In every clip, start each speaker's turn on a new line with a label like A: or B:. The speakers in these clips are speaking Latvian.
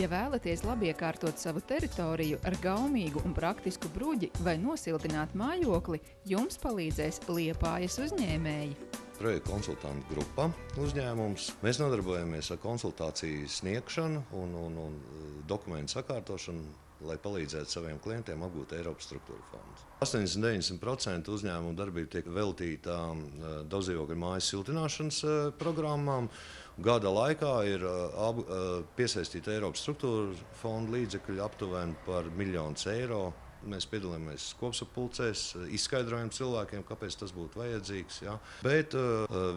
A: Ja vēlaties labi iekārtot savu teritoriju ar gaumīgu un praktisku bruģi vai nosiltināt mājokli, jums palīdzēs Liepājas uzņēmēji.
B: Projekta konsultantu grupa uzņēmums. Mēs nodarbojamies ar konsultāciju sniegšanu un dokumentu sakārtošanu, lai palīdzētu saviem klientiem apgūt Eiropas struktūra fondus. 80–90% uzņēmumu darbība tiek veltīta daudzdzīvokļu mājas siltināšanas programmām. Gada laikā ir piesaistīta Eiropas struktūra fondu līdzekļu aptuveni par 1 miljonu eiro. Mēs piedalāmies kopsapulcēs, izskaidrojam cilvēkiem, kāpēc tas būtu vajadzīgs. Ja. Bet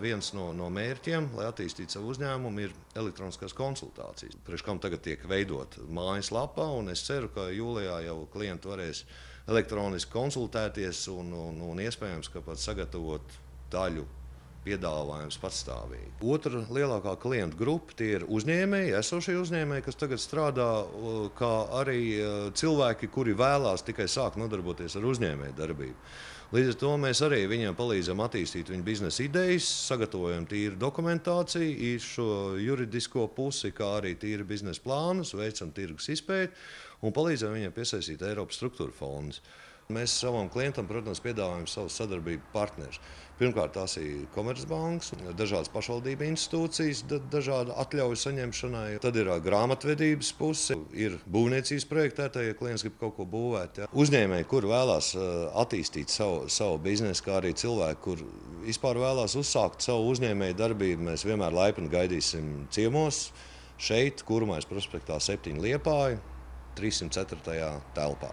B: viens no mērķiem, lai attīstītu savu uzņēmumu, ir elektroniskās konsultācijas. Priekš kam tagad tiek veidot mājaslapa, un es ceru, ka jūlijā jau klienti varēs elektroniski konsultēties un iespējams, ka pat sagatavot daļu piedāvājums patstāvīgi. Otra lielākā klientu grupa tie ir uzņēmēji, esošie uzņēmēji, kas tagad strādā, kā arī cilvēki, kuri vēlās tikai sākt nodarboties ar uzņēmēju darbību. Līdz ar to mēs arī viņiem palīdzam attīstīt viņu biznesa idejas, sagatavojam tīru dokumentāciju, šo juridisko pusi, kā arī tīru biznesa plānus, veicam tirgus izpēti un palīdzam viņiem piesaistīt Eiropas struktūra fondus. Mēs savam klientam, protams, piedāvājam savus sadarbību partnerus. Pirmkārt, tās ir komercbankas, dažādas pašvaldību institūcijas, dažāda atļauju saņemšanai. Tad ir grāmatvedības puse, ir būvniecības projektētāji, ja klients grib kaut ko būvēt. Ja. Uzņēmēji, kur vēlās attīstīt savu biznesu, kā arī cilvēki, kur vispār vēlās uzsākt savu uzņēmēju darbību, mēs vienmēr laipni gaidīsim ciemos šeit, Kurmais prospektā 7 Liepāja, 304. telpā.